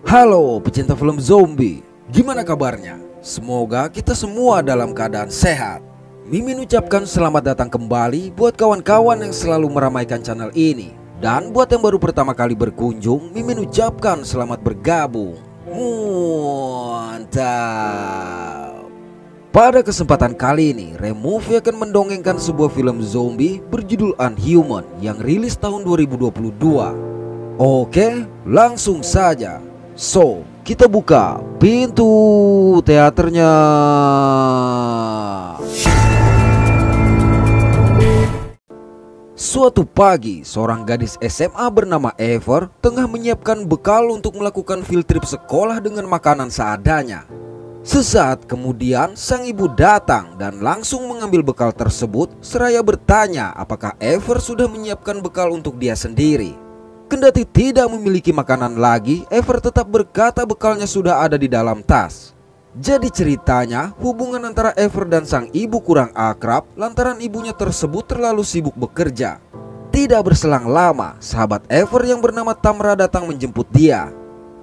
Halo pecinta film zombie, gimana kabarnya? Semoga kita semua dalam keadaan sehat. Mimin ucapkan selamat datang kembali buat kawan-kawan yang selalu meramaikan channel ini. Dan buat yang baru pertama kali berkunjung, Mimin ucapkan selamat bergabung. Mantap. Pada kesempatan kali ini, Removie akan mendongengkan sebuah film zombie berjudul Unhuman yang rilis tahun 2022. Oke, langsung saja. So, kita buka pintu teaternya. Suatu pagi, seorang gadis SMA bernama Ever tengah menyiapkan bekal untuk melakukan field trip sekolah dengan makanan seadanya. Sesaat kemudian, sang ibu datang dan langsung mengambil bekal tersebut seraya bertanya apakah Ever sudah menyiapkan bekal untuk dia sendiri. Kendati tidak memiliki makanan lagi, Ever tetap berkata bekalnya sudah ada di dalam tas. Jadi ceritanya, hubungan antara Ever dan sang ibu kurang akrab lantaran ibunya tersebut terlalu sibuk bekerja. Tidak berselang lama, sahabat Ever yang bernama Tamra datang menjemput dia.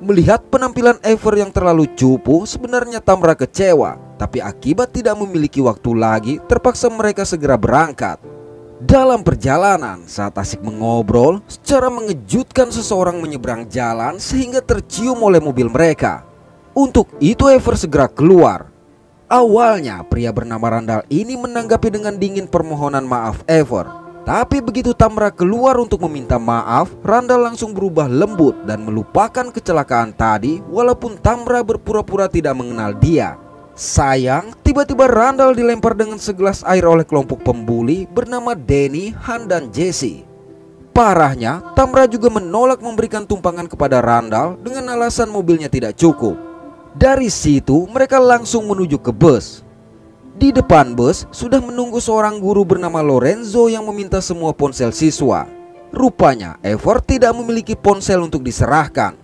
Melihat penampilan Ever yang terlalu cupu, sebenarnya Tamra kecewa. Tapi akibat tidak memiliki waktu lagi, terpaksa mereka segera berangkat. Dalam perjalanan, saat asik mengobrol, secara mengejutkan seseorang menyeberang jalan sehingga tercium oleh mobil mereka. Untuk itu Ever segera keluar. Awalnya pria bernama Randall ini menanggapi dengan dingin permohonan maaf Ever. Tapi begitu Tamra keluar untuk meminta maaf, Randall langsung berubah lembut dan melupakan kecelakaan tadi walaupun Tamra berpura-pura tidak mengenal dia. Sayang, tiba-tiba Randall dilempar dengan segelas air oleh kelompok pembuli bernama Danny, Han, dan Jesse. Parahnya, Tamra juga menolak memberikan tumpangan kepada Randall dengan alasan mobilnya tidak cukup. Dari situ, mereka langsung menuju ke bus. Di depan bus, sudah menunggu seorang guru bernama Lorenzo yang meminta semua ponsel siswa. Rupanya, Ever tidak memiliki ponsel untuk diserahkan.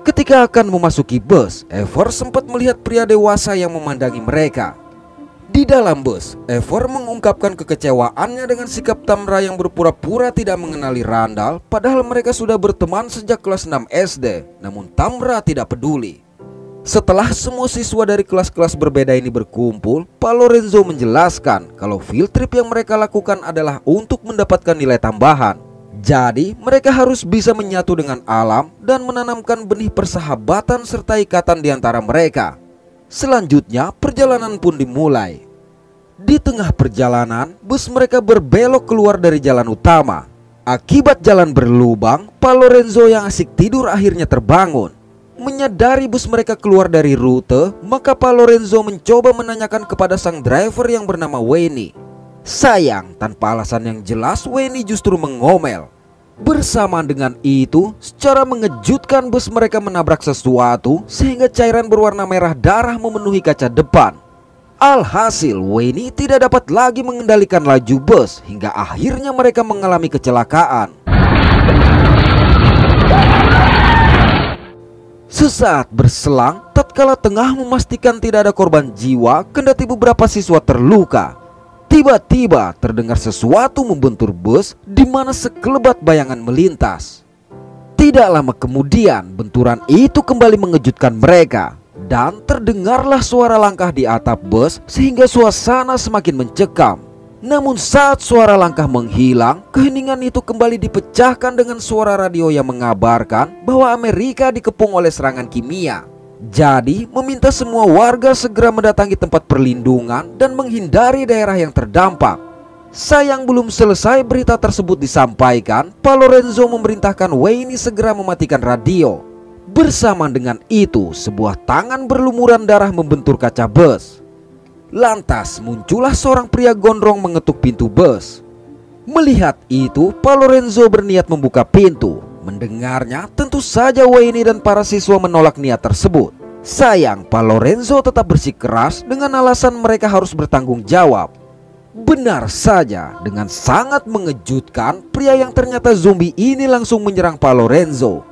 Ketika akan memasuki bus, Ever sempat melihat pria dewasa yang memandangi mereka. Di dalam bus, Ever mengungkapkan kekecewaannya dengan sikap Tamra yang berpura-pura tidak mengenali Randall, padahal mereka sudah berteman sejak kelas 6 SD. Namun Tamra tidak peduli. Setelah semua siswa dari kelas-kelas berbeda ini berkumpul, Pak Lorenzo menjelaskan kalau field trip yang mereka lakukan adalah untuk mendapatkan nilai tambahan. Jadi mereka harus bisa menyatu dengan alam dan menanamkan benih persahabatan serta ikatan di antara mereka. Selanjutnya perjalanan pun dimulai. Di tengah perjalanan, bus mereka berbelok keluar dari jalan utama. Akibat jalan berlubang, Pak Lorenzo yang asik tidur akhirnya terbangun. Menyadari bus mereka keluar dari rute, maka Pak Lorenzo mencoba menanyakan kepada sang driver yang bernama Wayne. Sayang, tanpa alasan yang jelas, Wayne justru mengomel. Bersamaan dengan itu, secara mengejutkan bus mereka menabrak sesuatu sehingga cairan berwarna merah darah memenuhi kaca depan. Alhasil, Wayne tidak dapat lagi mengendalikan laju bus hingga akhirnya mereka mengalami kecelakaan. Sesaat berselang, tatkala tengah memastikan tidak ada korban jiwa, kendati beberapa siswa terluka, tiba-tiba terdengar sesuatu membentur bus di mana sekelebat bayangan melintas. Tidak lama kemudian, benturan itu kembali mengejutkan mereka dan terdengarlah suara langkah di atap bus sehingga suasana semakin mencekam. Namun saat suara langkah menghilang, keheningan itu kembali dipecahkan dengan suara radio yang mengabarkan bahwa Amerika dikepung oleh serangan kimia. Jadi meminta semua warga segera mendatangi tempat perlindungan dan menghindari daerah yang terdampak. Sayang belum selesai berita tersebut disampaikan, Pak Lorenzo memerintahkan Wayne segera mematikan radio. Bersamaan dengan itu, sebuah tangan berlumuran darah membentur kaca bus. Lantas muncullah seorang pria gondrong mengetuk pintu bus. Melihat itu, Pak Lorenzo berniat membuka pintu. Mendengarnya, tentu saja Wayne dan para siswa menolak niat tersebut. Sayang, Pak Lorenzo tetap bersikeras dengan alasan mereka harus bertanggung jawab. Benar saja, dengan sangat mengejutkan, pria yang ternyata zombie ini langsung menyerang Pak Lorenzo.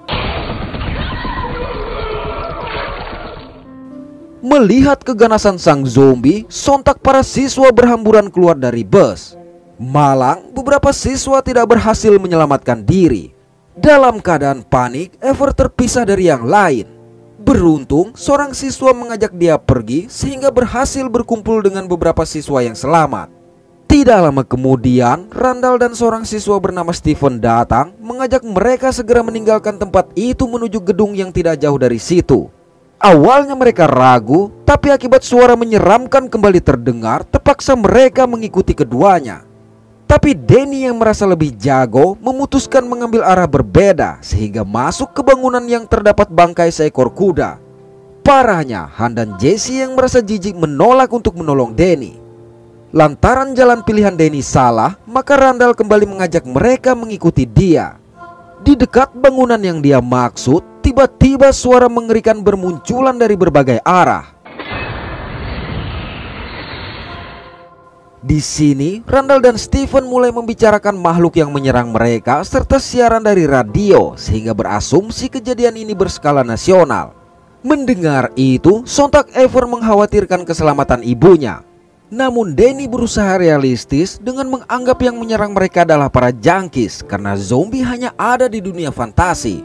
Melihat keganasan sang zombie, sontak para siswa berhamburan keluar dari bus. Malang, beberapa siswa tidak berhasil menyelamatkan diri. Dalam keadaan panik, Ever terpisah dari yang lain. Beruntung seorang siswa mengajak dia pergi sehingga berhasil berkumpul dengan beberapa siswa yang selamat. Tidak lama kemudian, Randall dan seorang siswa bernama Steven datang mengajak mereka segera meninggalkan tempat itu menuju gedung yang tidak jauh dari situ. Awalnya mereka ragu, tapi akibat suara menyeramkan kembali terdengar, terpaksa mereka mengikuti keduanya. Tapi Danny yang merasa lebih jago memutuskan mengambil arah berbeda sehingga masuk ke bangunan yang terdapat bangkai seekor kuda. Parahnya, Han dan Jesse yang merasa jijik menolak untuk menolong Danny. Lantaran jalan pilihan Danny salah, maka Randall kembali mengajak mereka mengikuti dia. Di dekat bangunan yang dia maksud, tiba-tiba suara mengerikan bermunculan dari berbagai arah. Di sini, Randall dan Steven mulai membicarakan makhluk yang menyerang mereka serta siaran dari radio sehingga berasumsi kejadian ini berskala nasional. Mendengar itu, sontak Ever mengkhawatirkan keselamatan ibunya. Namun Danny berusaha realistis dengan menganggap yang menyerang mereka adalah para junkies karena zombie hanya ada di dunia fantasi.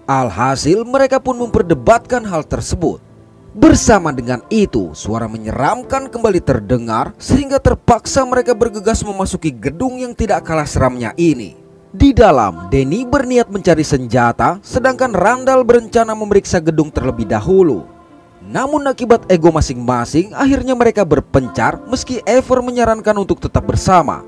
Alhasil mereka pun memperdebatkan hal tersebut. Bersama dengan itu, suara menyeramkan kembali terdengar sehingga terpaksa mereka bergegas memasuki gedung yang tidak kalah seramnya ini. Di dalam, Danny berniat mencari senjata, sedangkan Randall berencana memeriksa gedung terlebih dahulu. Namun akibat ego masing-masing, akhirnya mereka berpencar meski Ever menyarankan untuk tetap bersama.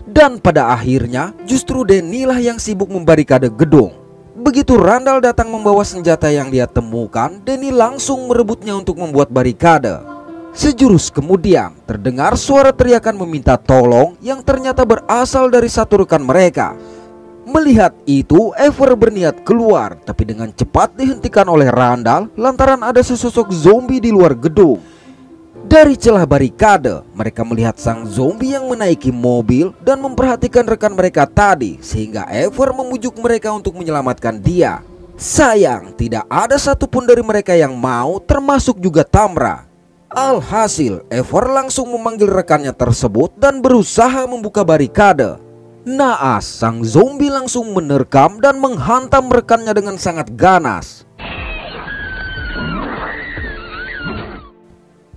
Dan pada akhirnya, justru Danny lah yang sibuk membarikade gedung. Begitu Randall datang membawa senjata yang dia temukan, Danny langsung merebutnya untuk membuat barikade. Sejurus kemudian, terdengar suara teriakan meminta tolong yang ternyata berasal dari satu rekan mereka. Melihat itu, Ever berniat keluar, tapi dengan cepat dihentikan oleh Randall lantaran ada sesosok zombie di luar gedung. Dari celah barikade, mereka melihat sang zombie yang menaiki mobil dan memperhatikan rekan mereka tadi, sehingga Ever memujuk mereka untuk menyelamatkan dia. Sayang, tidak ada satupun dari mereka yang mau, termasuk juga Tamra. Alhasil, Ever langsung memanggil rekannya tersebut dan berusaha membuka barikade. Naas, sang zombie langsung menerkam dan menghantam rekannya dengan sangat ganas.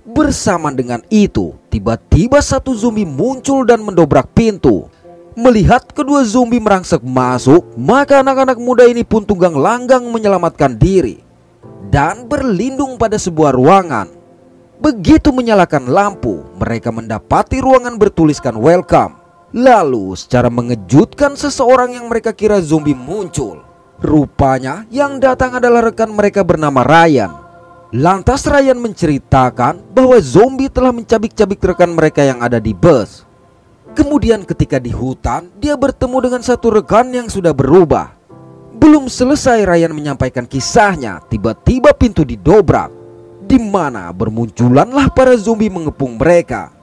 Bersama dengan itu, tiba-tiba satu zombie muncul dan mendobrak pintu. Melihat kedua zombie merangsek masuk, maka anak-anak muda ini pun tunggang langgang menyelamatkan diri dan berlindung pada sebuah ruangan. Begitu menyalakan lampu, mereka mendapati ruangan bertuliskan welcome. Lalu secara mengejutkan seseorang yang mereka kira zombie muncul. Rupanya yang datang adalah rekan mereka bernama Ryan. Lantas Ryan menceritakan bahwa zombie telah mencabik-cabik rekan mereka yang ada di bus. Kemudian ketika di hutan, dia bertemu dengan satu rekan yang sudah berubah. Belum selesai Ryan menyampaikan kisahnya, tiba-tiba pintu didobrak, di mana bermunculanlah para zombie mengepung mereka.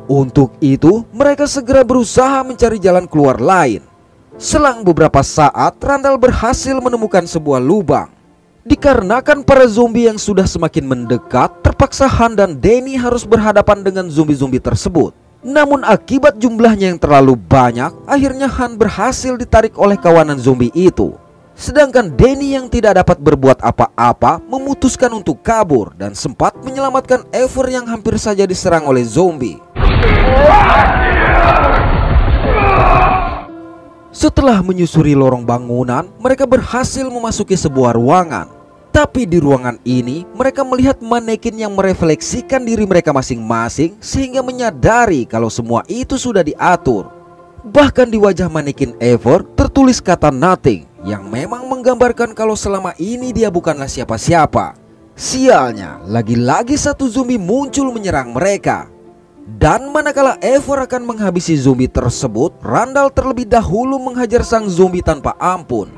Untuk itu, mereka segera berusaha mencari jalan keluar lain. Selang beberapa saat, Randall berhasil menemukan sebuah lubang. Dikarenakan para zombie yang sudah semakin mendekat, terpaksa Han dan Danny harus berhadapan dengan zombie-zombie tersebut. Namun akibat jumlahnya yang terlalu banyak, akhirnya Han berhasil ditarik oleh kawanan zombie itu. Sedangkan Danny yang tidak dapat berbuat apa-apa memutuskan untuk kabur dan sempat menyelamatkan Ever yang hampir saja diserang oleh zombie. Setelah menyusuri lorong bangunan, mereka berhasil memasuki sebuah ruangan. Tapi di ruangan ini, mereka melihat manekin yang merefleksikan diri mereka masing-masing sehingga menyadari kalau semua itu sudah diatur. Bahkan di wajah manekin Ever tertulis kata nothing, yang memang menggambarkan kalau selama ini dia bukanlah siapa-siapa. Sialnya, lagi-lagi satu zombie muncul menyerang mereka. Dan manakala Ever akan menghabisi zombie tersebut, Randall terlebih dahulu menghajar sang zombie tanpa ampun.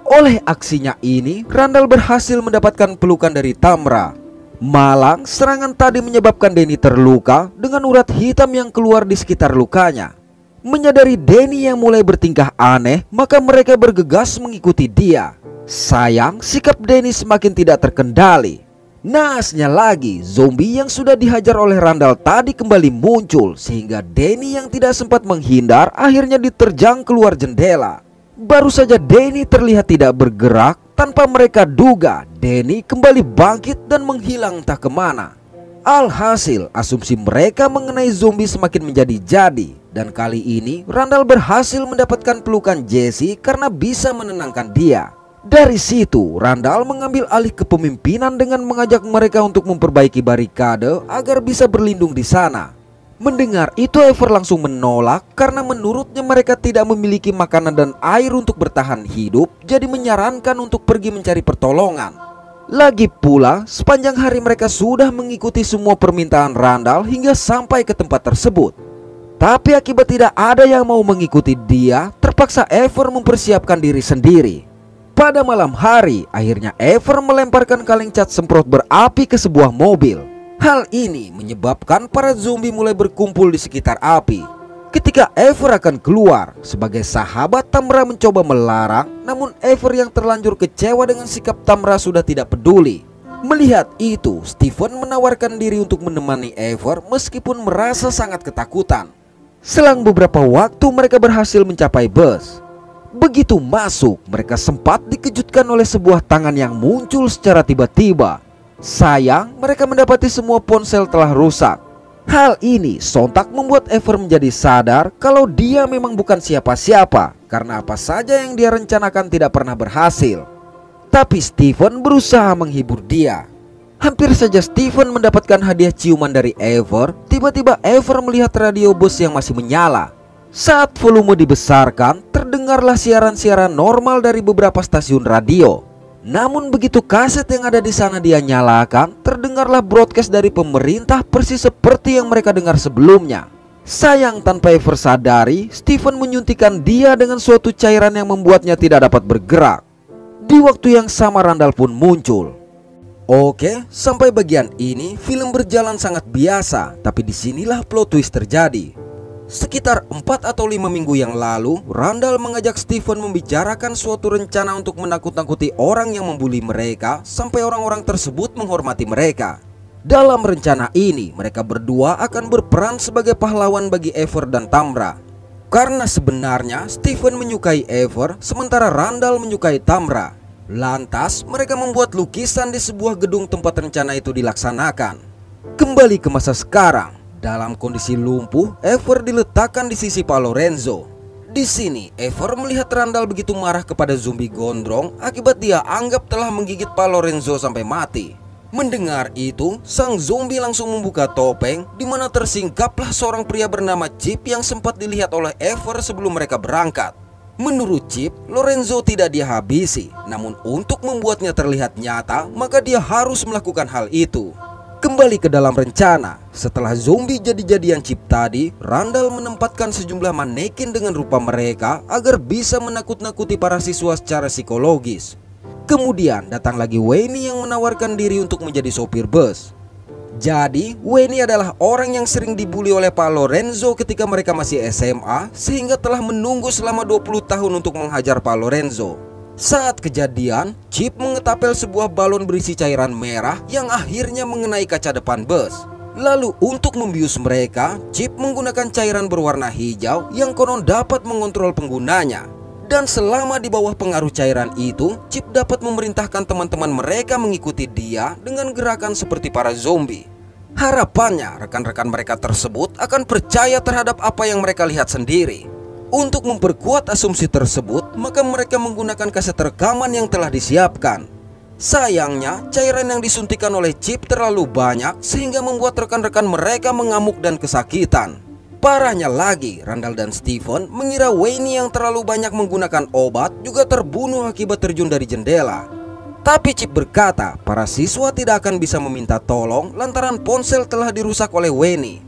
Oleh aksinya ini, Randall berhasil mendapatkan pelukan dari Tamra. Malang, serangan tadi menyebabkan Danny terluka dengan urat hitam yang keluar di sekitar lukanya. Menyadari Danny yang mulai bertingkah aneh, maka mereka bergegas mengikuti dia. Sayang, sikap Danny semakin tidak terkendali. Naasnya lagi, zombie yang sudah dihajar oleh Randall tadi kembali muncul, sehingga Danny yang tidak sempat menghindar akhirnya diterjang keluar jendela. Baru saja Danny terlihat tidak bergerak, tanpa mereka duga Danny kembali bangkit dan menghilang entah kemana. Alhasil asumsi mereka mengenai zombie semakin menjadi-jadi, dan kali ini Randall berhasil mendapatkan pelukan Jesse karena bisa menenangkan dia. Dari situ Randall mengambil alih kepemimpinan dengan mengajak mereka untuk memperbaiki barikade agar bisa berlindung di sana. Mendengar itu Ever langsung menolak karena menurutnya mereka tidak memiliki makanan dan air untuk bertahan hidup, jadi menyarankan untuk pergi mencari pertolongan. Lagi pula sepanjang hari mereka sudah mengikuti semua permintaan Randall hingga sampai ke tempat tersebut. Tapi akibat tidak ada yang mau mengikuti dia, terpaksa Ever mempersiapkan diri sendiri. Pada malam hari, akhirnya Ever melemparkan kaleng cat semprot berapi ke sebuah mobil. Hal ini menyebabkan para zombie mulai berkumpul di sekitar api. Ketika Ever akan keluar, sebagai sahabat Tamra mencoba melarang, namun Ever yang terlanjur kecewa dengan sikap Tamra sudah tidak peduli. Melihat itu, Stephen menawarkan diri untuk menemani Ever meskipun merasa sangat ketakutan. Selang beberapa waktu mereka berhasil mencapai bus. Begitu masuk, mereka sempat dikejutkan oleh sebuah tangan yang muncul secara tiba-tiba. Sayang, mereka mendapati semua ponsel telah rusak. Hal ini sontak membuat Ever menjadi sadar kalau dia memang bukan siapa-siapa, karena apa saja yang dia rencanakan tidak pernah berhasil. Tapi Stephen berusaha menghibur dia. Hampir saja Stephen mendapatkan hadiah ciuman dari Ever, tiba-tiba Ever melihat radio bus yang masih menyala. Saat volume dibesarkan, terdengarlah siaran-siaran normal dari beberapa stasiun radio. Namun begitu kaset yang ada di sana dia nyalakan, terdengarlah broadcast dari pemerintah persis seperti yang mereka dengar sebelumnya. Sayang, tanpa Ever sadari, Stephen menyuntikkan dia dengan suatu cairan yang membuatnya tidak dapat bergerak. Di waktu yang sama Randall pun muncul. Oke, sampai bagian ini film berjalan sangat biasa, tapi disinilah plot twist terjadi. Sekitar 4 atau 5 minggu yang lalu, Randall mengajak Stephen membicarakan suatu rencana untuk menakut-nakuti orang yang membuli mereka sampai orang-orang tersebut menghormati mereka. Dalam rencana ini, mereka berdua akan berperan sebagai pahlawan bagi Ever dan Tamra. Karena sebenarnya Stephen menyukai Ever, sementara Randall menyukai Tamra. Lantas, mereka membuat lukisan di sebuah gedung tempat rencana itu dilaksanakan. Kembali ke masa sekarang. Dalam kondisi lumpuh, Ever diletakkan di sisi Pak Lorenzo. Di sini, Ever melihat Randall begitu marah kepada zombie gondrong akibat dia anggap telah menggigit Pak Lorenzo sampai mati. Mendengar itu, sang zombie langsung membuka topeng, di mana tersingkaplah seorang pria bernama Chip yang sempat dilihat oleh Ever sebelum mereka berangkat. Menurut Chip, Lorenzo tidak dia habisi, namun untuk membuatnya terlihat nyata, maka dia harus melakukan hal itu. Kembali ke dalam rencana, setelah zombie jadi-jadian Chip tadi, Randall menempatkan sejumlah manekin dengan rupa mereka agar bisa menakut-nakuti para siswa secara psikologis. Kemudian datang lagi Wayne yang menawarkan diri untuk menjadi sopir bus. Jadi Wayne adalah orang yang sering dibully oleh Pak Lorenzo ketika mereka masih SMA, sehingga telah menunggu selama 20 tahun untuk menghajar Pak Lorenzo. Saat kejadian, Chip mengetapel sebuah balon berisi cairan merah yang akhirnya mengenai kaca depan bus. Lalu untuk membius mereka, Chip menggunakan cairan berwarna hijau yang konon dapat mengontrol penggunanya. Dan selama di bawah pengaruh cairan itu, Chip dapat memerintahkan teman-teman mereka mengikuti dia dengan gerakan seperti para zombie. Harapannya rekan-rekan mereka tersebut akan percaya terhadap apa yang mereka lihat sendiri. Untuk memperkuat asumsi tersebut, maka mereka menggunakan kaset rekaman yang telah disiapkan. Sayangnya, cairan yang disuntikan oleh Chip terlalu banyak sehingga membuat rekan-rekan mereka mengamuk dan kesakitan. Parahnya lagi, Randall dan Stephen mengira Wayne yang terlalu banyak menggunakan obat juga terbunuh akibat terjun dari jendela. Tapi Chip berkata, para siswa tidak akan bisa meminta tolong lantaran ponsel telah dirusak oleh Wayne.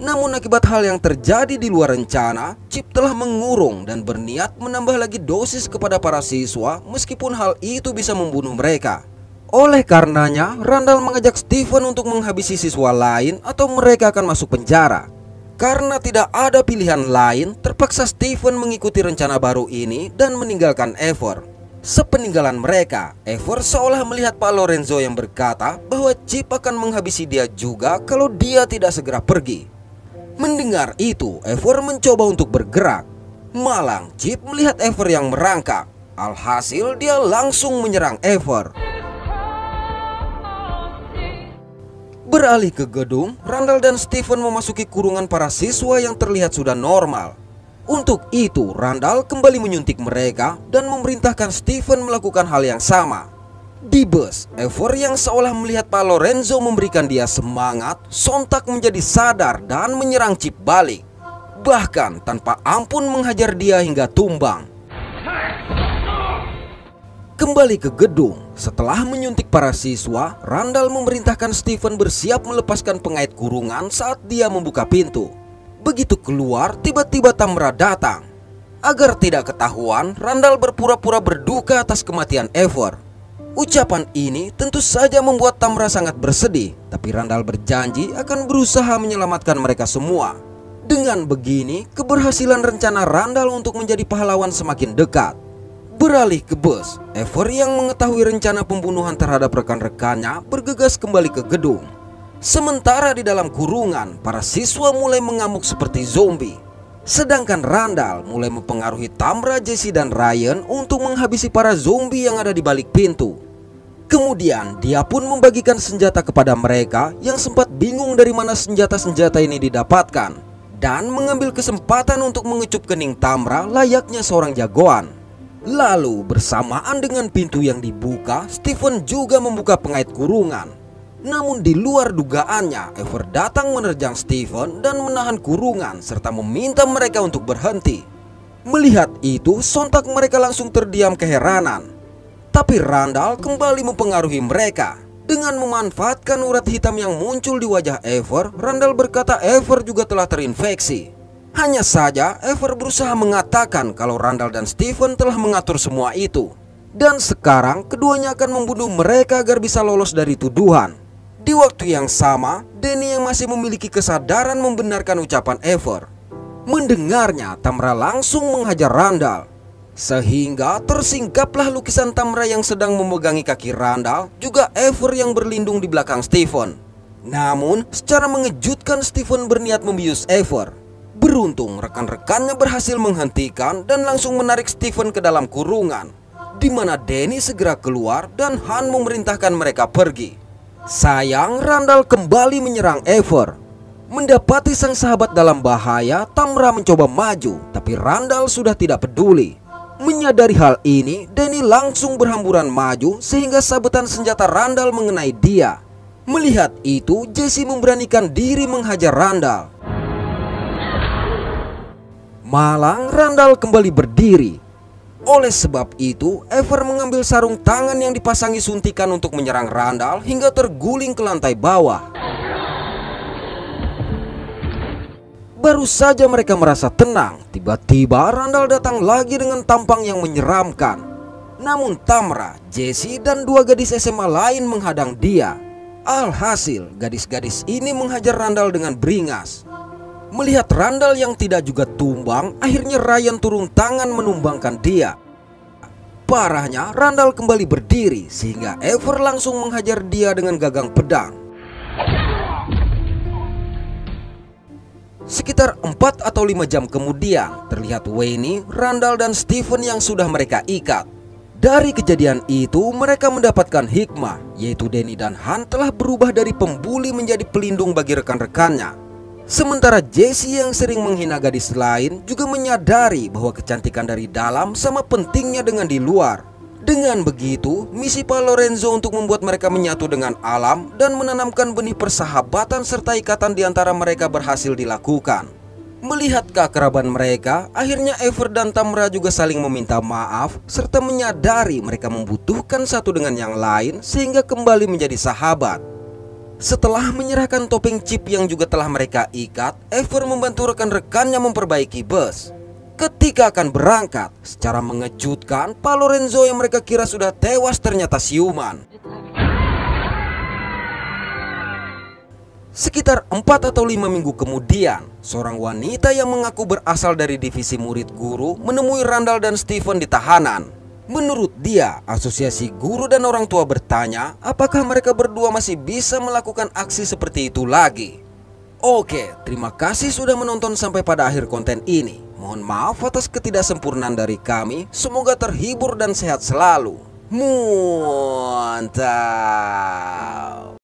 Namun akibat hal yang terjadi di luar rencana, Chip telah mengurung dan berniat menambah lagi dosis kepada para siswa meskipun hal itu bisa membunuh mereka. Oleh karenanya, Randall mengajak Stephen untuk menghabisi siswa lain atau mereka akan masuk penjara. Karena tidak ada pilihan lain, terpaksa Stephen mengikuti rencana baru ini dan meninggalkan Ever. Sepeninggalan mereka, Ever seolah melihat Pak Lorenzo yang berkata bahwa Chip akan menghabisi dia juga kalau dia tidak segera pergi. Mendengar itu, Ever mencoba untuk bergerak. Malang Chip melihat Ever yang merangkak. Alhasil dia langsung menyerang Ever. Beralih ke gedung, Randall dan Steven memasuki kurungan para siswa yang terlihat sudah normal. Untuk itu, Randall kembali menyuntik mereka dan memerintahkan Steven melakukan hal yang sama. Di bus, Ever yang seolah melihat Pak Lorenzo memberikan dia semangat, sontak menjadi sadar dan menyerang Chip balik. Bahkan tanpa ampun menghajar dia hingga tumbang. Kembali ke gedung, setelah menyuntik para siswa, Randall memerintahkan Steven bersiap melepaskan pengait kurungan saat dia membuka pintu. Begitu keluar, tiba-tiba Tamra datang. Agar tidak ketahuan, Randall berpura-pura berduka atas kematian Ever. Ucapan ini tentu saja membuat Tamra sangat bersedih, tapi Randall berjanji akan berusaha menyelamatkan mereka semua. Dengan begini, keberhasilan rencana Randall untuk menjadi pahlawan semakin dekat. Beralih ke bus, Ever yang mengetahui rencana pembunuhan terhadap rekan-rekannya bergegas kembali ke gedung. Sementara di dalam kurungan, para siswa mulai mengamuk seperti zombie. Sedangkan Randall mulai mempengaruhi Tamra, Jesse, dan Ryan untuk menghabisi para zombie yang ada di balik pintu. Kemudian dia pun membagikan senjata kepada mereka yang sempat bingung dari mana senjata-senjata ini didapatkan, dan mengambil kesempatan untuk mengecup kening Tamra layaknya seorang jagoan. Lalu bersamaan dengan pintu yang dibuka, Steven juga membuka pengait kurungan. Namun di luar dugaannya, Ever datang menerjang Steven dan menahan kurungan serta meminta mereka untuk berhenti. Melihat itu, sontak mereka langsung terdiam keheranan. Tapi Randall kembali mempengaruhi mereka. Dengan memanfaatkan urat hitam yang muncul di wajah Ever, Randall berkata Ever juga telah terinfeksi. Hanya saja Ever berusaha mengatakan kalau Randall dan Steven telah mengatur semua itu. Dan sekarang keduanya akan membunuh mereka agar bisa lolos dari tuduhan. Di waktu yang sama, Danny yang masih memiliki kesadaran membenarkan ucapan Ever. Mendengarnya, Tamra langsung menghajar Randall. Sehingga tersingkaplah lukisan Tamra yang sedang memegangi kaki Randall, juga Ever yang berlindung di belakang Steven. Namun, secara mengejutkan Steven berniat membius Ever. Beruntung rekan-rekannya berhasil menghentikan dan langsung menarik Steven ke dalam kurungan, di mana Danny segera keluar dan Han memerintahkan mereka pergi. Sayang, Randall kembali menyerang Ever. Mendapati sang sahabat dalam bahaya, Tamra mencoba maju, tapi Randall sudah tidak peduli. Menyadari hal ini, Danny langsung berhamburan maju sehingga sabetan senjata Randall mengenai dia. Melihat itu, Jesse memberanikan diri menghajar Randall. Malang, Randall kembali berdiri. Oleh sebab itu, Ever mengambil sarung tangan yang dipasangi suntikan untuk menyerang Randall hingga terguling ke lantai bawah. Baru saja mereka merasa tenang, tiba-tiba Randall datang lagi dengan tampang yang menyeramkan. Namun Tamra, Jesse, dan dua gadis SMA lain menghadang dia. Alhasil, gadis-gadis ini menghajar Randall dengan beringas. Melihat Randall yang tidak juga tumbang, akhirnya Ryan turun tangan menumbangkan dia. Parahnya, Randall kembali berdiri sehingga Ever langsung menghajar dia dengan gagang pedang. Sekitar 4 atau 5 jam kemudian, terlihat Wayne, Randall, dan Steven yang sudah mereka ikat. Dari kejadian itu, mereka mendapatkan hikmah, yaitu Danny dan Han telah berubah dari pembuli menjadi pelindung bagi rekan-rekannya. Sementara Jesse yang sering menghina gadis lain juga menyadari bahwa kecantikan dari dalam sama pentingnya dengan di luar. Dengan begitu, misi Pak Lorenzo untuk membuat mereka menyatu dengan alam dan menanamkan benih persahabatan serta ikatan di antara mereka berhasil dilakukan. Melihat keakraban mereka, akhirnya Ever dan Tamra juga saling meminta maaf serta menyadari mereka membutuhkan satu dengan yang lain sehingga kembali menjadi sahabat. Setelah menyerahkan topeng chip yang juga telah mereka ikat, Ever membantu rekan-rekannya memperbaiki bus. Ketika akan berangkat, secara mengejutkan, Pak Lorenzo yang mereka kira sudah tewas ternyata siuman. Sekitar 4 atau 5 minggu kemudian, seorang wanita yang mengaku berasal dari divisi murid guru menemui Randall dan Steven di tahanan. Menurut dia, asosiasi guru dan orang tua bertanya apakah mereka berdua masih bisa melakukan aksi seperti itu lagi. Oke, terima kasih sudah menonton sampai pada akhir konten ini. Mohon maaf atas ketidaksempurnaan dari kami. Semoga terhibur dan sehat selalu. Mantap.